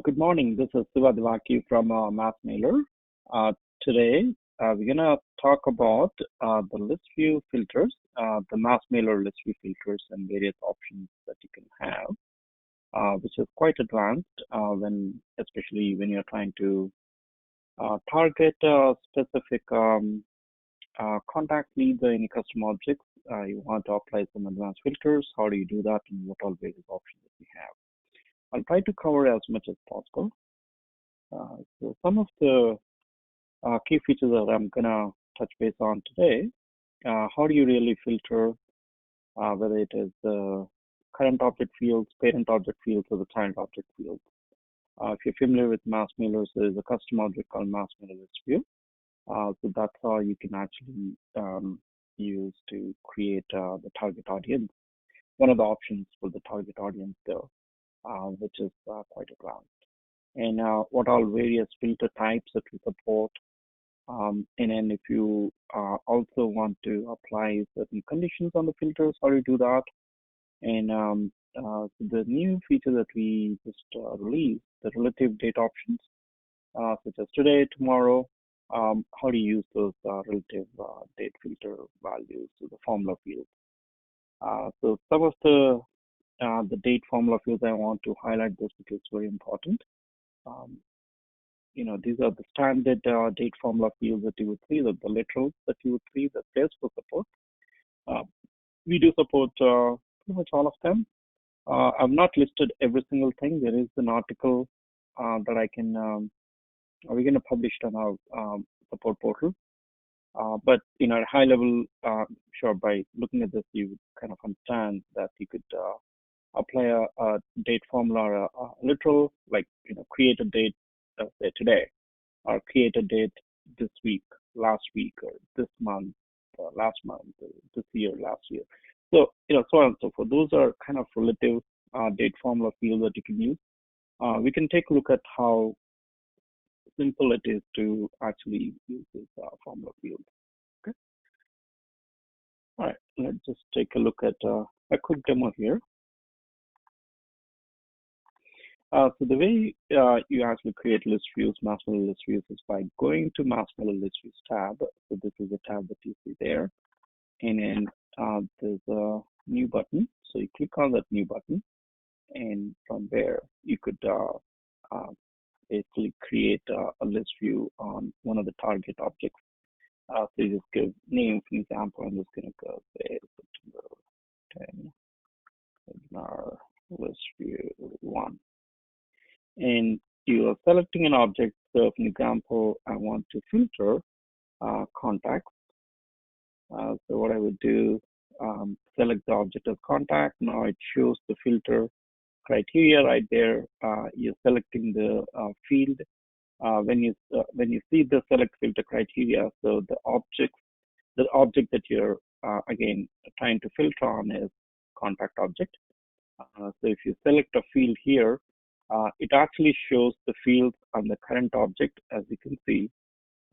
Good morning. This is Siva Devaki from MassMailer. Today, we're going to talk about the list view filters, the MassMailer list view filters, and various options that you can have, which is quite advanced especially when you're trying to target specific contact leads or any custom objects. You want to apply some advanced filters. How do you do that, and what all various options that we have? I'll try to cover as much as possible. So some of the key features that I'm gonna touch base on today. How do you really filter whether it is the current object fields, parent object fields, or the child object fields? If you're familiar with MassMailers, there is a custom object called MassMailer List View. So that's how you can actually use to create the target audience. One of the options for the target audience there, which is quite advanced. And what all various filter types that we support. And then if you also want to apply certain conditions on the filters, how do you do that? And the new feature that we just released, the relative date options, such as today, tomorrow, how do you use those relative date filter values to the formula fields? So some of the date formula fields I want to highlight this because it's very important. These are the standard date formula fields that you would see, the literals that you would see, that there's for support. We do support pretty much all of them. I've not listed every single thing. There is an article that we're going to publish on our support portal. But at a high level, sure, by looking at this, you would kind of understand that you could apply a date formula or a literal, like create a date, say today, or create a date this week, last week, or this month, last month, or this year, last year. So so on and so forth. Those are kind of relative date formula fields that you can use. We can take a look at how simple it is to actually use this formula field. Okay. All right. Let's just take a look at a quick demo here. So the way you actually create list views, MassMailer list views, is by going to MassMailer list views tab. So this is the tab that you see there, and then there's a new button. So you click on that new button, and from there you could basically create a list view on one of the target objects. So you just give name, for example. I'm just going to go say September 10 webinar list view 1. And you are selecting an object. So, for example, I want to filter contacts. So what I would do, select the object as contact. Now it shows the filter criteria right there. You're selecting the field. When you see the select filter criteria, so the object that you're again trying to filter on is contact object. So if you select a field here, it actually shows the fields on the current object, as you can see,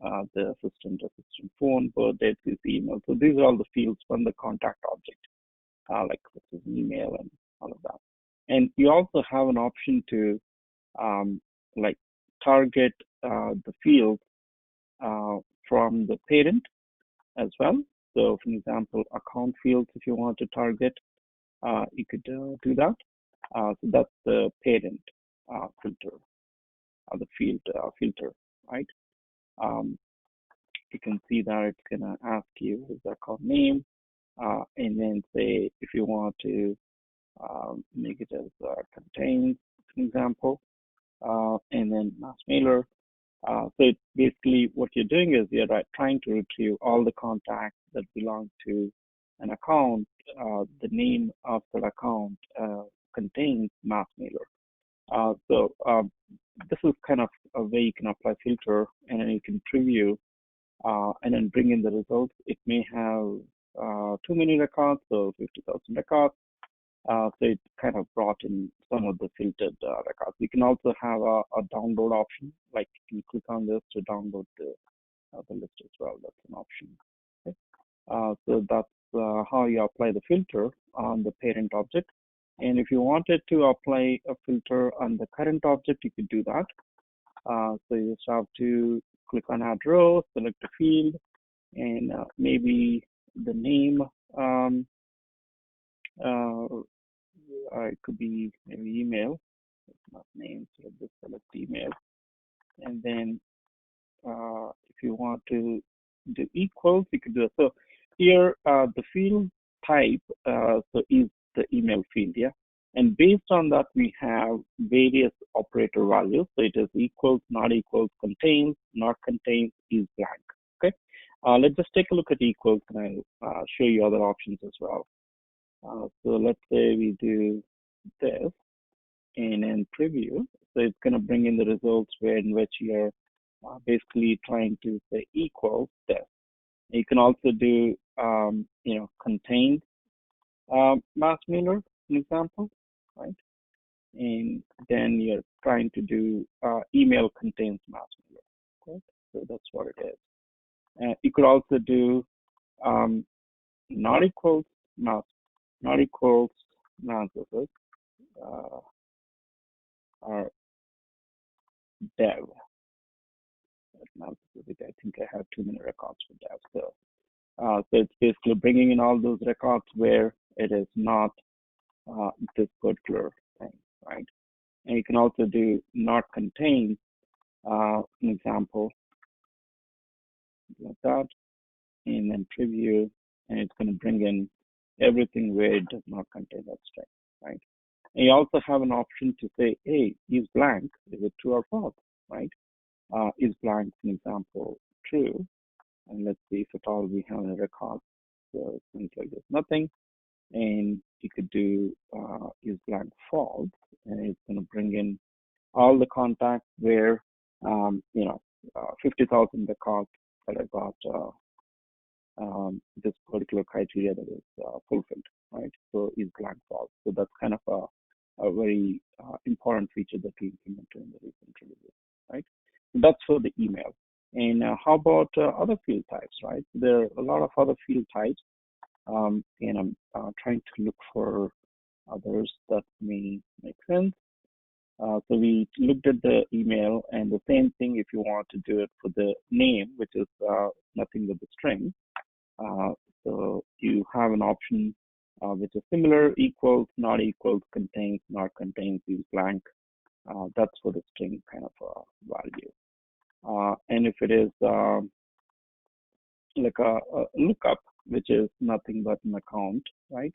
the assistant, phone, birth date, email. So these are all the fields from the contact object, like this is email and all of that. And you also have an option to like target the fields from the parent as well. So, for example, account fields, if you want to target, you could do that. So that's the parent filter, the field filter, right? You can see that it's gonna ask you is the account name, and then say if you want to make it as contains, for example, and then MassMailer. So it's basically what you're doing is you're trying to retrieve all the contacts that belong to an account. The name of that account contains MassMailer. So this is kind of a way you can apply filter, and then you can preview and then bring in the results. It may have too many records, so 50,000 records. So it kind of brought in some of the filtered records. You can also have a download option, like you can click on this to download the list as well. That's an option. Okay. So that's how you apply the filter on the parent object. And if you wanted to apply a filter on the current object, you could do that. So you just have to click on add row, select a field, and maybe the name. It could be maybe email. It's not name, so just select email. And then if you want to do equals, you could do it. So here, the field type so is the email field, yeah. And based on that, we have various operator values. So it is equals, not equals, contains, not contains, is blank. Okay. Let's just take a look at equals, and I'll show you other options as well. So let's say we do this and then preview. So it's going to bring in the results where in which you're basically trying to say equals this. You can also do, contained MassMailer, an example, right? And then you're trying to do email contains MassMailer, right? So that's what it is. You could also do not equals mass, not equals mass or dev. Now, I think I have too many records for dev. So it's basically bringing in all those records where it is not this particular thing, right? And you can also do not contain, an example like that, and then preview, and it's going to bring in everything where it does not contain that string, right? And you also have an option to say, hey, is blank, is it true or false, right? Is blank, an example, true? And let's see if at all we have a record. So it seems like there's nothing. And you could do is blank false, and it's going to bring in all the contacts where 50,000 records that I got this particular criteria that is fulfilled, right? So is blank false. So that's kind of a very important feature that we implemented in the recent releases, right? That's for the email. And how about other field types, right? There are a lot of other field types, and I'm trying to look for others that may make sense. So we looked at the email, and the same thing if you want to do it for the name, which is nothing but the string. So you have an option which is similar, equals, not equals, contains, not contains, is blank. That's for the string kind of value. And if it is like a lookup, which is nothing but an account, right?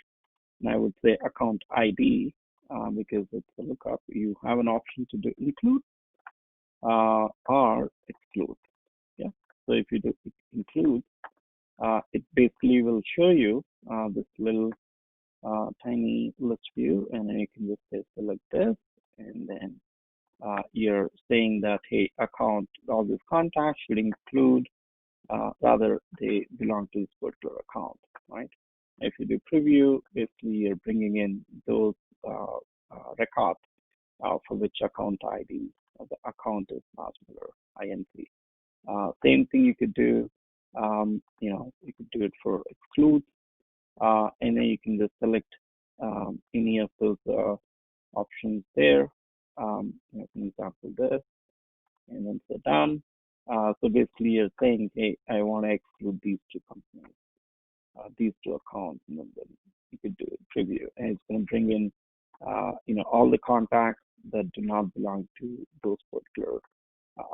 And I would say account ID because it's a lookup. You have an option to do include or exclude. Yeah. So if you do include, it basically will show you this little tiny list view, and then you can just say select this, and then you're saying that, hey, account, all these contacts should include, rather they belong to this particular account, right? If you do preview, basically you're bringing in those records for which account ID the account is MassMailer INC. Same thing you could do, you could do it for exclude, and then you can just select any of those options there. For example, this, and then say done. So basically, you're saying, hey, I want to exclude these two companies, these two accounts, and then you could do a preview, and it's going to bring in, all the contacts that do not belong to those particular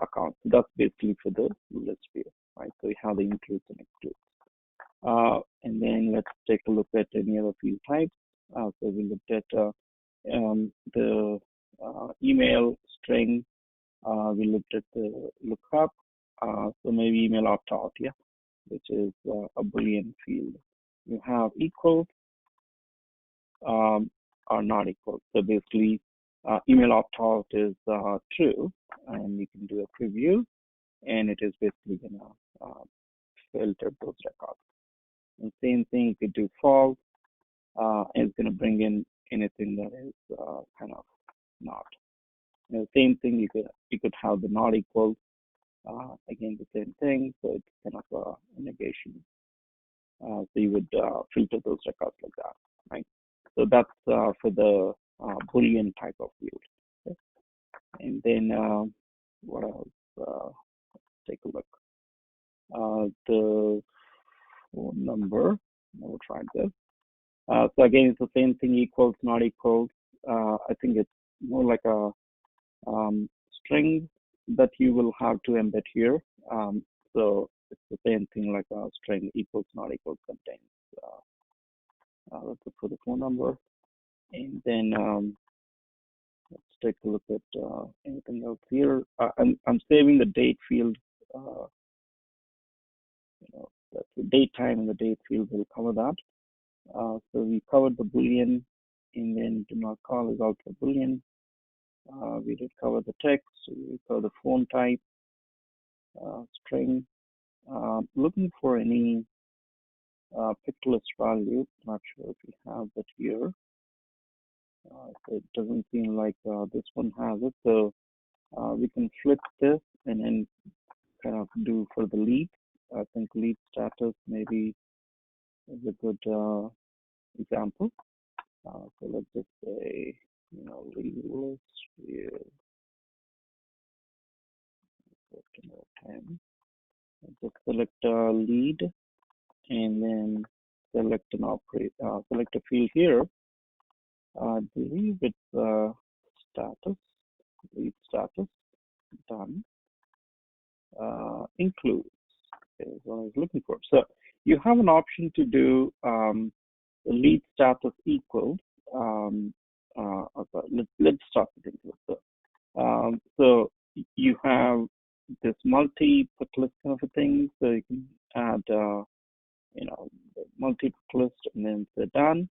accounts. So that's basically for the list view, right? So we have the includes and excludes. And then let's take a look at any other field types. So we looked at the email string. We looked at the lookup. So maybe email opt-out, yeah, which is a Boolean field. You have equal or not equal. So basically, email opt-out is true, and you can do a preview, and it is basically gonna filter those records. And same thing, you could do false, and it's going to bring in anything that is kind of not. And the same thing, you could have the not equal, again the same thing, so it's kind of a negation. So you would filter those records like that, right? So that's for the Boolean type of field. Okay? And then what else? Take a look. The phone number. We'll try this. So again, it's the same thing, equals, not equals. I think it's more like a string that you will have to embed here. So it's the same thing like a string, equals, not equals contains. Let's look for the phone number. And then let's take a look at anything else here. I'm saving the date field. That's the date time and the date field will cover that. So we covered the Boolean, and then do not call is also Boolean. We did cover the text, we cover the phone type, string. Looking for any pick list value. Not sure if we have that here. So it doesn't seem like this one has it. So we can flip this and then kind of do for the lead. I think lead status maybe is a good example. So let's just say, lead list view. Just select lead and then select an select a field here. I believe it's status, lead status, done. Includes is what I was looking for. So you have an option to do the lead status equals. Let's start with include. So you have this multi-put list kind of a thing. So you can add, the multi-put list and then say done.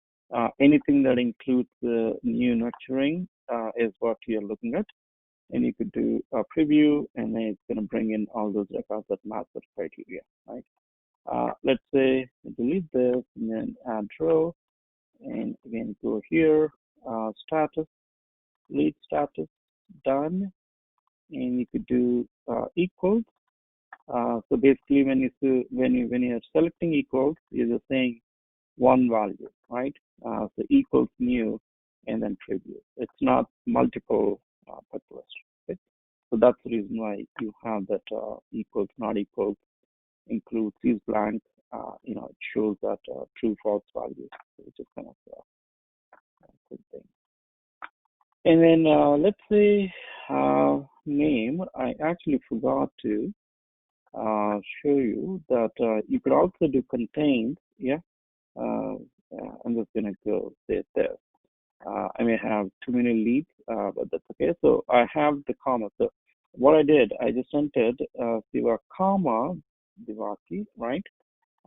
Anything that includes the new nurturing is what you're looking at. And you could do a preview, and then it's going to bring in all those records that match that criteria, right? Let's say delete this and then add row, and again go here, status, lead status, done, and you could do equals. So basically, when you're selecting equals, you're just saying one value, right? So equals new, and then preview. It's not multiple put list. Okay? So that's the reason why you have that equals, not equals, includes, is blank. It shows that true, false values, which is kind of a good thing. And then let's say name. I actually forgot to show you that you could also do contains. Yeah, I'm just gonna go say it there. I may have too many leads, but that's okay. So I have the comma. So what I did, I just entered Siva comma Divaki, right?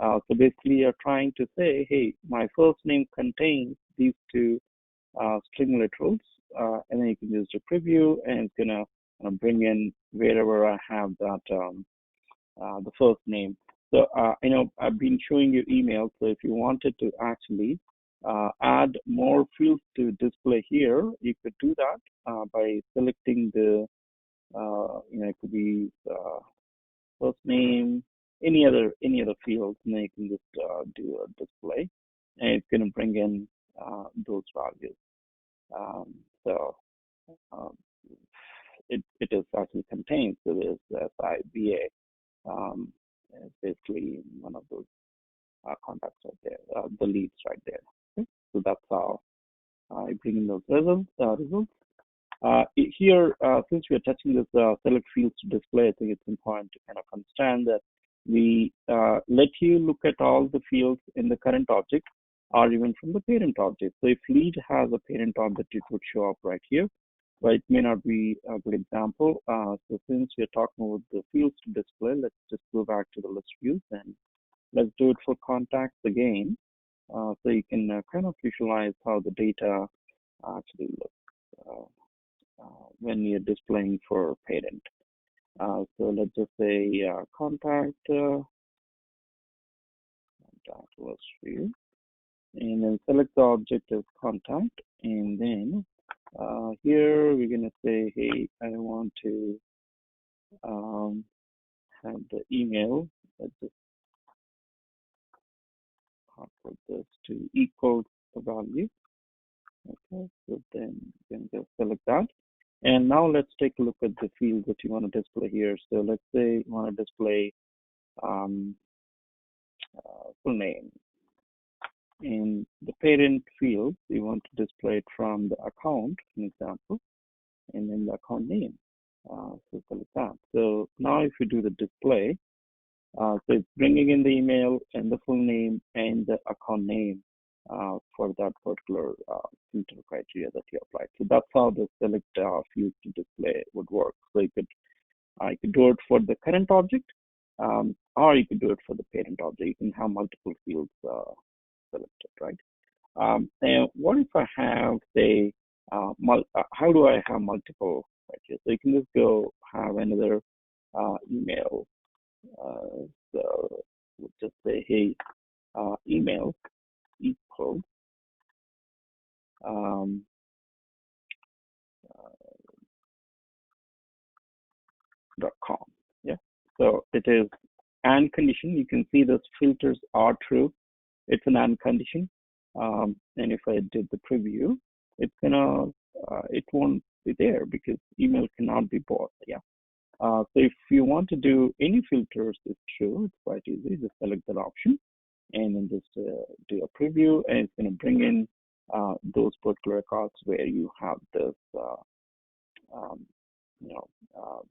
So basically, you're trying to say, hey, my first name contains these two string literals, and then you can use the preview, and it's gonna bring in wherever I have that the first name. So I've been showing you email. So if you wanted to actually add more fields to display here, you could do that by selecting the it could be first name, any other fields, and then you can just do a display, and it's going to bring in those values. So it is actually contained. So there's SIBA. It's basically one of those contacts right there, the leads right there. Okay? So that's how I bring in those results. Here, since we are touching this select fields to display, I think it's important to kind of understand that we let you look at all the fields in the current object or even from the parent object. So if lead has a parent object, it would show up right here, but it may not be a good example. So since we're talking about the fields to display, let's just go back to the list views and let's do it for contacts again. So you can kind of visualize how the data actually looks when you're displaying for parent. So let's just say contact list view, and then select the object as contact, and then here we're gonna say, hey, I want to have the email. Let's just put this to equal the value. Okay, so then you can just select that. And now let's take a look at the fields that you want to display here. So let's say you want to display um, full name. In the parent field, you want to display it from the account, an example, and then the account name. So select that. So now if you do the display, so it's bringing in the email and the full name and the account name for that particular filter criteria that you applied. So that's how the select field to display would work. So you could do it for the current object, or you could do it for the parent object. You can have multiple fields selected, right? And what if I have, say, how do I have multiple criteria? So you can just go have another email. So we'll just say, hey, email equals um, .com. Yeah. So it is and condition. You can see those filters are true. It's an and condition. And if I did the preview, it's gonna it won't be there because email cannot be bought. Yeah. So if you want to do any filters, it's true. It's quite easy. Just select that option and then just do a preview, and it's going to bring in those particular records where you have this, um,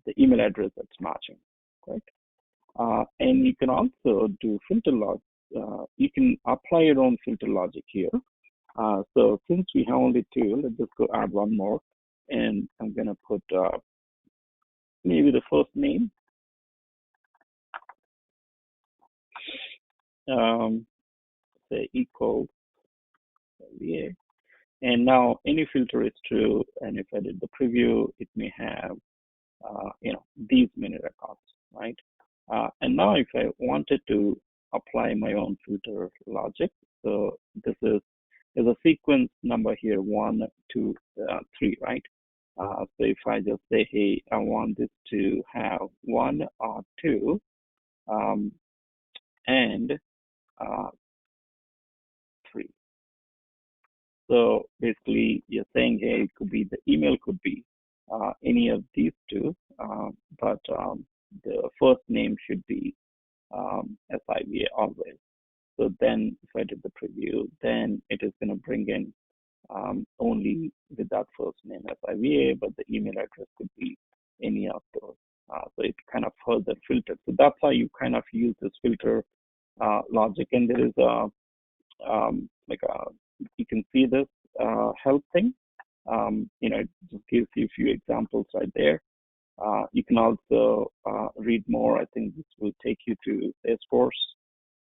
the email address that's matching, right? And you can also do filter log. You can apply your own filter logic here. So since we have only two, let's just go add one more, and I'm going to put maybe the first name. Say equals VA. And now any filter is true. And if I did the preview, it may have, these many records, right? And now if I wanted to apply my own filter logic, so this is, there's a sequence number here, 1, 2, 3, right? So if I just say, hey, I want this to have 1 or 2, and 3. So basically, you're saying, hey, it could be the email could be any of these two, but the first name should be SIVA always. So then, if I did the preview, then it is going to bring in only with that first name SIVA, but the email address could be any of those. So it kind of further filters. So that's how you kind of use this filter logic. And there is a you can see this help thing. It just gives you a few examples right there. You can also read more. I think this will take you to Salesforce.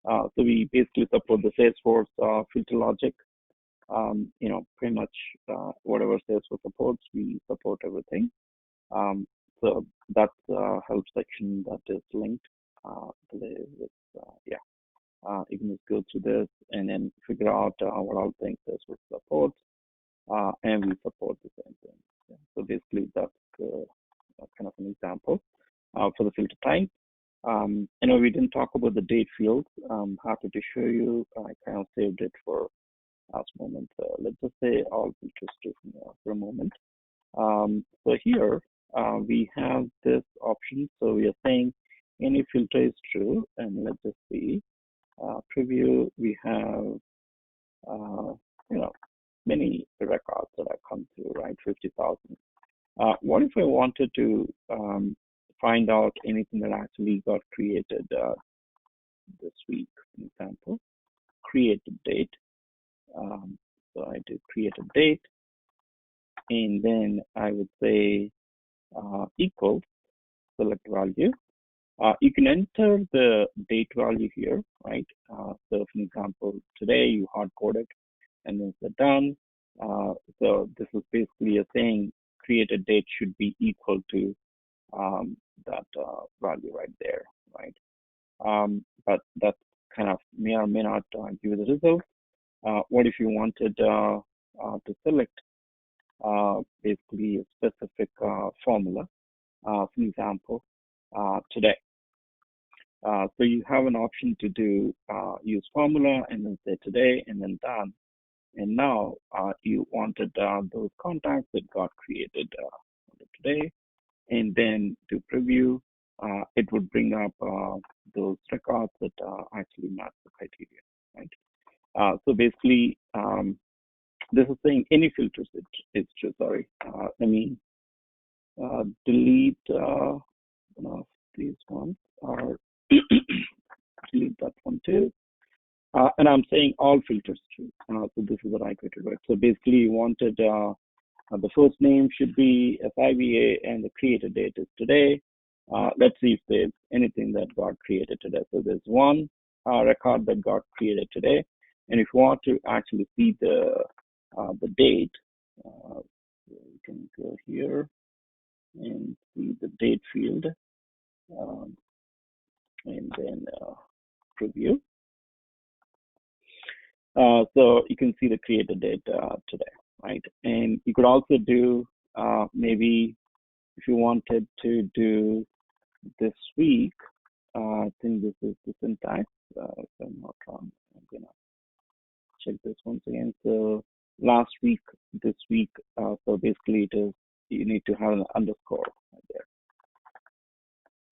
So we basically support the Salesforce filter logic. Pretty much whatever Salesforce supports, we support everything. So that's help section that is linked to this. Yeah. You can just go through this and then figure out what all things Salesforce supports, and we support the same thing. Yeah. So basically, that's kind of an example for the filter type. We didn't talk about the date field. I'm happy to show you. I kind of saved it for last moment. Let's just say all filters true for a moment. So here we have this option. So we are saying any filter is true, and let's just see. Preview, we have, many records that have come through, right? 50,000. What if I wanted to find out anything that actually got created this week, for example? Create a date. So I do create a date, and then I would say equals select value. You can enter the date value here, right? So for example, today you hard coded and then it's done. So this is basically a saying created date should be equal to that value right there, right? But that kind of may or may not give you the result. What if you wanted to select basically a specific formula, for example, today? So you have an option to do use formula and then say today and then done. And now you wanted those contacts that got created today, and then to preview, it would bring up those records that actually match the criteria, right? So basically, this is saying any filters it's true. Sorry, let me delete one of these ones, or delete that one too. And I'm saying all filters true. So this is the right way to do it. So basically, you wanted the first name should be FIVA and the created date is today. Let's see if there's anything that got created today. So there's one record that got created today. And if you want to actually see the date, you can go here and see the date field, and then preview. So you can see the created date today, right? And you could also do maybe if you wanted to do this week, I think this is the syntax. If I'm not wrong, I'm gonna check this once again. So last week, this week, so basically it is, you need to have an underscore right there.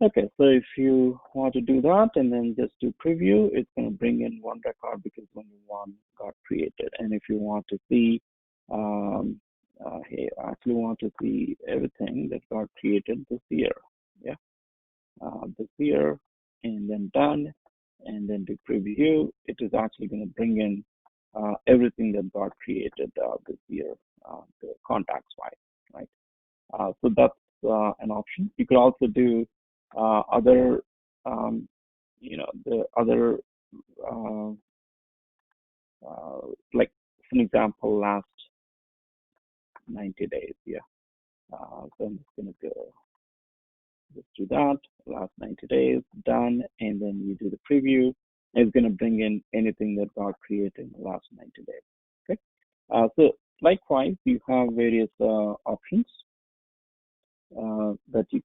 Okay, so if you want to do that and then just do preview, it's going to bring in one record because only one got created. And if you want to see, hey, I actually want to see everything that got created this year. Yeah, this year, and then done, and then do preview. It is actually going to bring in everything that got created this year, the contacts wise, right? So that's an option. You could also do other, the other, uh, like for example, last 90 days. Yeah. So I'm just going to go just do that. Last 90 days, done, and then you do the preview. It's going to bring in anything that got created in the last 90 days. Okay. So likewise, you have various options that you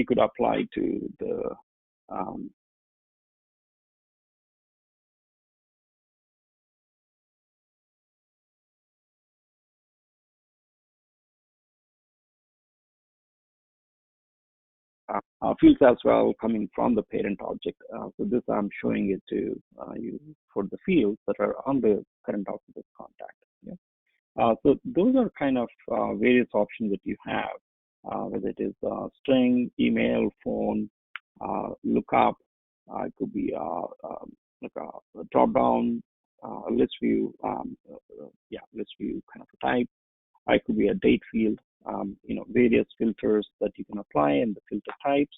could apply to the um, fields as well coming from the parent object. So this I'm showing it to you for the fields that are on the current object of contact. Yeah. So those are kind of various options that you have, whether it is string, email, phone, lookup. It could be like a drop down, list view, list view kind of a type. It could be a date field, various filters that you can apply and the filter types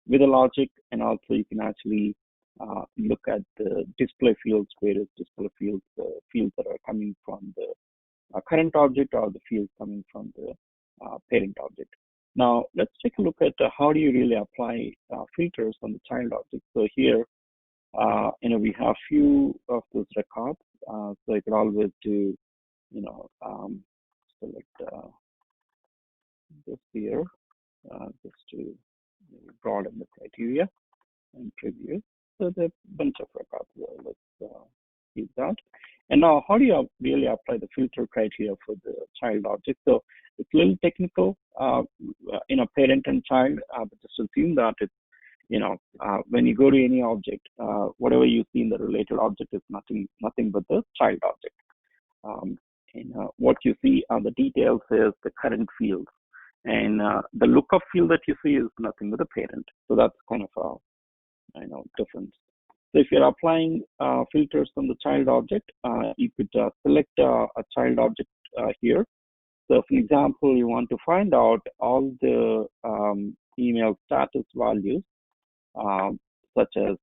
with a logic, and also you can actually look at the display fields, various display fields, fields that are coming from the current object or the fields coming from the parent object. Now, let's take a look at how do you really apply filters on the child object. So here, we have few of those records. So you could always do, select this here, just to broaden the criteria and preview. So there's a bunch of records there. Let's use that. And now, how do you really apply the filter criteria for the child object? So it's a little technical, parent and child, but just assume that it's, when you go to any object, whatever you see in the related object is nothing but the child object. What you see on the details is the current field, and the lookup field that you see is nothing but the parent. So that's kind of a difference. So if you're applying filters on the child object, you could select a child object here. So for example, you want to find out all the email status values, such as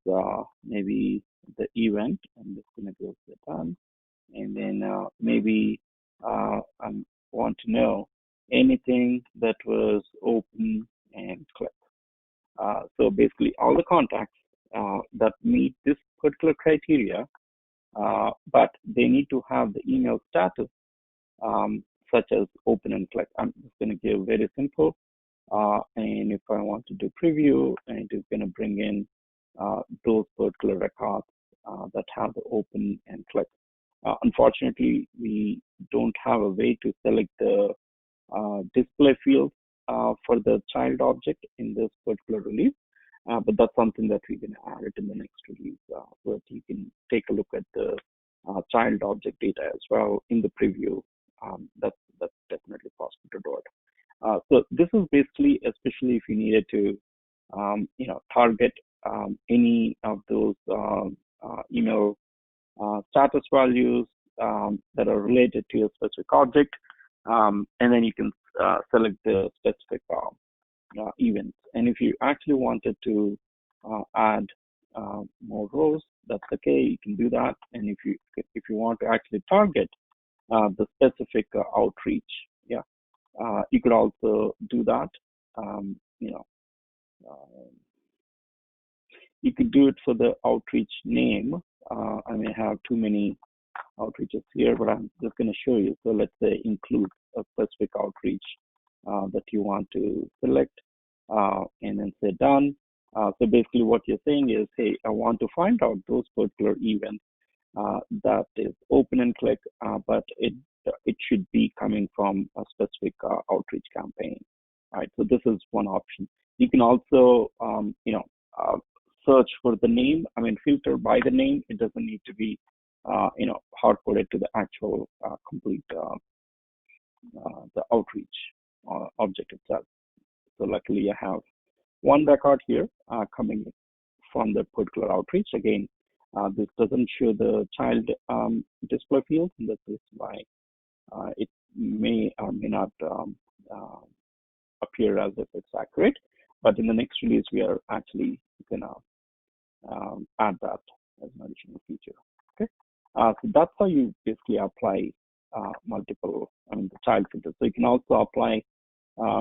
maybe the event. I'm just going to go to done. And then maybe I want to know anything that was open and clicked. So basically all the contacts that meet this particular criteria, but they need to have the email status such as open and click. I'm just going to give very simple. And if I want to do preview, and it is going to bring in those particular records that have the open and click. Unfortunately, we don't have a way to select the display field for the child object in this particular release, but that's something that we can add it in the next release, so that you can take a look at the child object data as well in the preview. That's definitely possible to do it. So this is basically, especially if you needed to, target any of those email status values that are related to a specific object, and then you can select the specific events. And if you actually wanted to add more rows, that's okay. You can do that. And if you want to actually target the specific outreach, yeah, you could also do that. Um, you know, uh, you could do it for the outreach name. I may have too many outreaches here, but I'm just going to show you. So let's say include a specific outreach that you want to select, and then say done. So basically what you're saying is, hey, I want to find out those particular events that is open and click, but it should be coming from a specific outreach campaign. All right, so this is one option. You can also, uh, search for the name. I mean, filter by the name. It doesn't need to be, hard coded to the actual complete the outreach object itself. So luckily, I have one record here coming from the particular outreach. Again, this doesn't show the child display field, and that's why it may or may not uh, appear as if it's accurate. But in the next release, we are actually going to add that as an additional feature. Okay, so that's how you basically apply the child filters. So you can also apply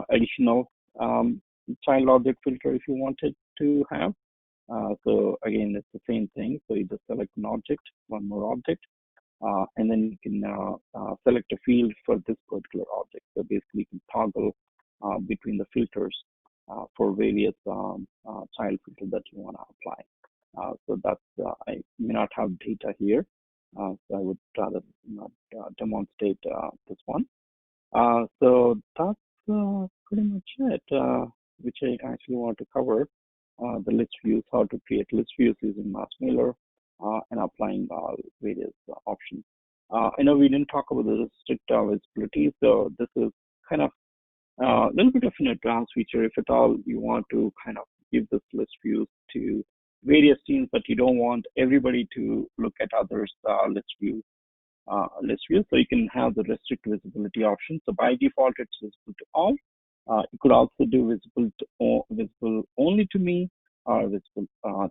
additional child object filter if you wanted to have. So again, it's the same thing. So you just select an object, one more object, and then you can select a field for this particular object. So basically, you can toggle between the filters for various child filters that you want to apply. So that's, I may not have data here, so I would rather not demonstrate this one. So that's pretty much it, which I actually want to cover. The list views, how to create list views using MassMailer, and applying various options. I know we didn't talk about the restrict visibility, so this is kind of a little bit of an advanced feature. If at all you want to kind of give this list views to various teams, but you don't want everybody to look at others' list view. So you can have the restrict visibility option. So by default, it's visible to all. You could also do visible only to me, or visible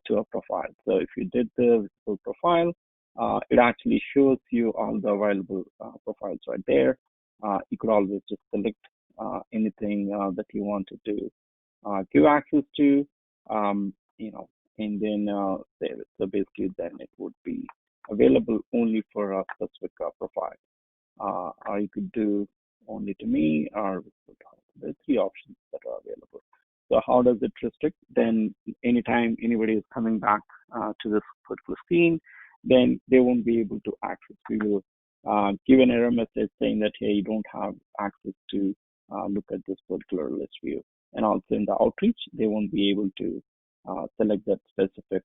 to a profile. So if you did the visible profile, it actually shows you all the available profiles right there. You could always just select anything that you wanted to give access to, and then save it. So basically, then it would be available only for a specific profile. Or you could do only to me, or there's three options that are available. So how does it restrict? Then anytime anybody is coming back to this particular scene, then they won't be able to access. We will give an error message saying that, hey, you don't have access to look at this particular list view. And also in the outreach, they won't be able to select that specific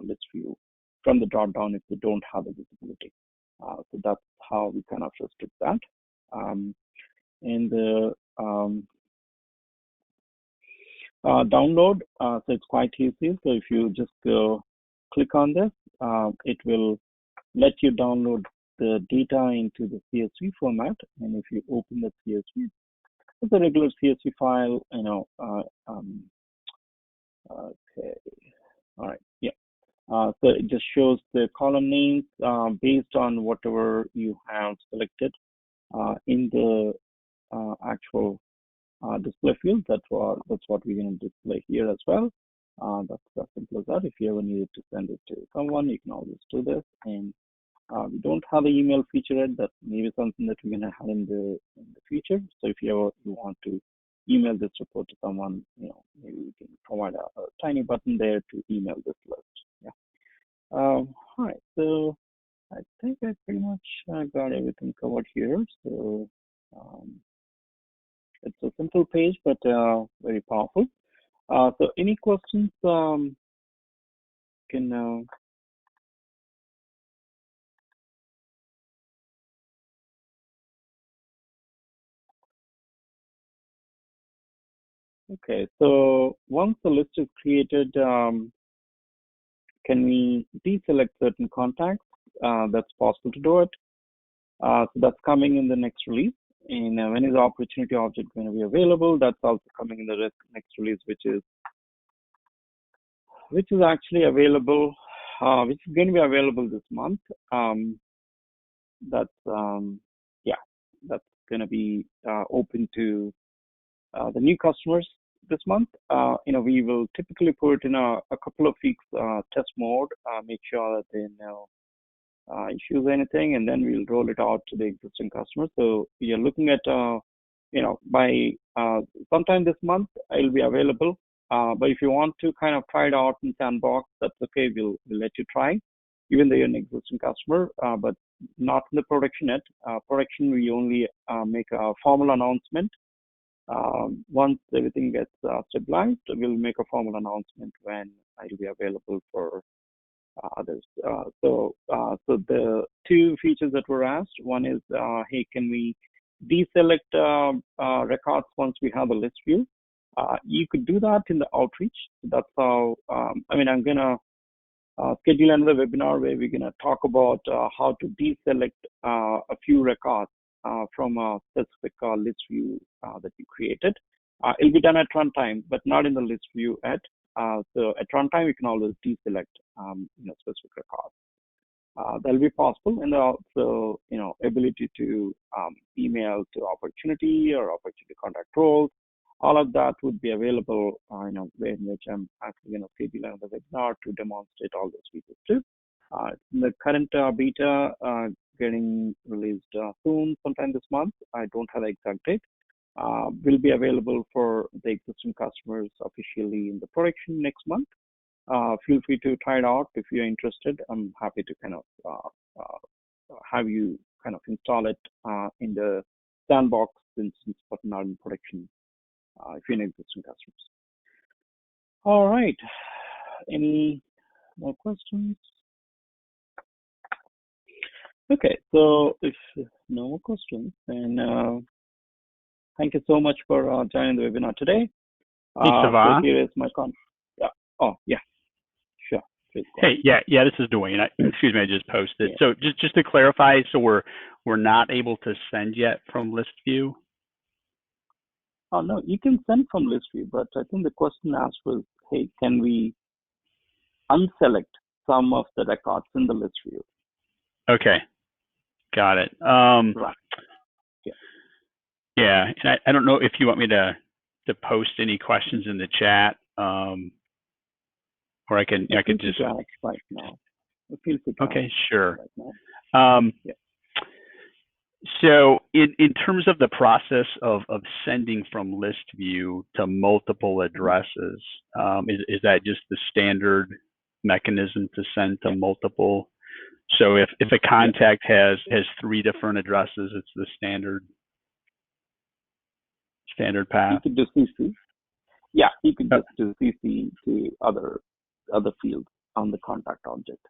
list view from the drop down if they don't have the visibility. So that's how we kind of restrict that. And the download, so it's quite easy. So if you just go click on this, it will let you download the data into the CSV format. And if you open the CSV, it's a regular CSV file, okay, all right, yeah. So it just shows the column names based on whatever you have selected in the actual display field. That's what we're going to display here as well. That's as simple as that. If you ever needed to send it to someone, you can always do this. And we don't have the email feature yet. That may be something that we're going to have in the future. So if you want to email this report to someone, maybe we can provide a tiny button there to email this list. Yeah. Hi. So I think I pretty much got everything covered here. So um, it's a simple page, but very powerful. So any questions? Can Okay. So once the list is created, can we deselect certain contacts? That's possible to do it. So that's coming in the next release. And when is the opportunity object going to be available? That's also coming in the next release, which is actually available, which is going to be available this month. That's yeah, that's going to be open to the new customers this month. We will typically put it in a couple of weeks test mode, make sure that they know issues anything, and then we'll roll it out to the existing customers. So we are looking at, by sometime this month, it'll be available. But if you want to kind of try it out in sandbox, that's okay. We'll let you try, even though you're an existing customer, but not in the production yet. Production, we only make a formal announcement. Once everything gets stabilized, we'll make a formal announcement when it'll be available for others. So the two features that were asked, one is, hey, can we deselect records once we have a list view? You could do that in the outreach. That's how, I'm going to schedule another webinar where we're going to talk about how to deselect a few records from a specific list view that you created. It'll be done at runtime, but not in the list view yet. So at runtime, you can always deselect specific records. That'll be possible, and also ability to email to opportunity or opportunity contact roles. All of that would be available, in which I'm actually going to schedule another webinar to demonstrate all those features too. The current beta getting released soon, sometime this month. I don't have the exact date. Will be available for the existing customers officially in the production next month. Feel free to try it out if you're interested. I'm happy to kind of have you kind of install it in the sandbox instance, but not in production if you're an existing customers. All right. Any more questions? Okay, so if no more questions, then thank you so much for joining the webinar today. Hey, Siva. So here is my contact. Yeah. Oh, yeah. Sure. Hey, yeah, this is Dwayne. Excuse me, I just posted. Yeah. So just to clarify, so we're not able to send yet from list view? Oh, no, you can send from list view, but I think the question asked was, hey, can we unselect some of the records in the list view? Okay, got it. Right. Yeah, and I don't know if you want me to post any questions in the chat, or I can just right now. Okay, sure. Right now. Yeah. So in terms of the process of sending from list view to multiple addresses, is that just the standard mechanism to send to multiple? So if a contact has 3 different addresses, it's the standard path? You could do CC. Yeah, you could just do CC to other fields on the contact object.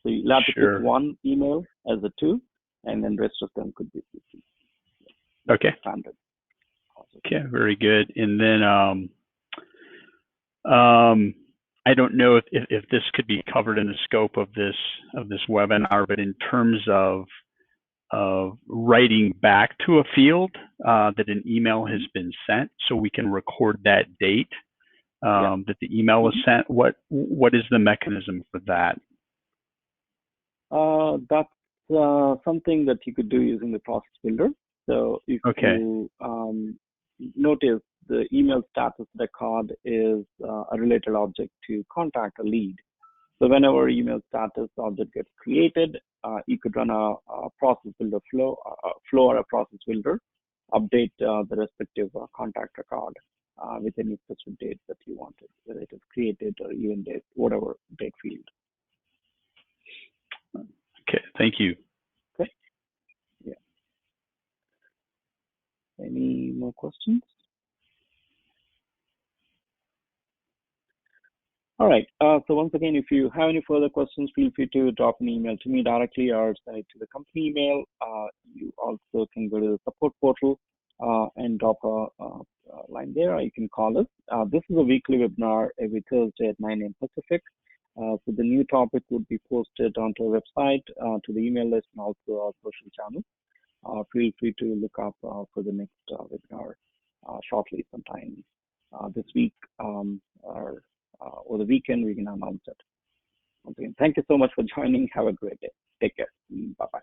So you'll have to pick one email as a 2, and then rest of them could be CC. Okay. Standard. Okay, very good. And then I don't know if this could be covered in the scope of this webinar, but in terms of writing back to a field that an email has been sent, so we can record that date that the email was sent. What is the mechanism for that? That's something that you could do using the process builder. So if you notice, the email status record is a related object to contact a lead. So whenever email status object gets created, you could run a process builder flow or a process builder, update the respective contact record with any specific date that you wanted, whether it is created or even date, whatever date field. Okay, thank you. Okay. Yeah. Any more questions? All right. So once again, if you have any further questions, feel free to drop an email to me directly or send it to the company email. You also can go to the support portal and drop a line there, or you can call us. This is a weekly webinar every Thursday at 9 a.m. Pacific. So the new topic would be posted onto our website, to the email list, and also our social channels. Feel free to look up for the next webinar shortly sometime this week or over the weekend. We can announce it. Once again, thank you so much for joining. Have a great day. Take care. Bye-bye.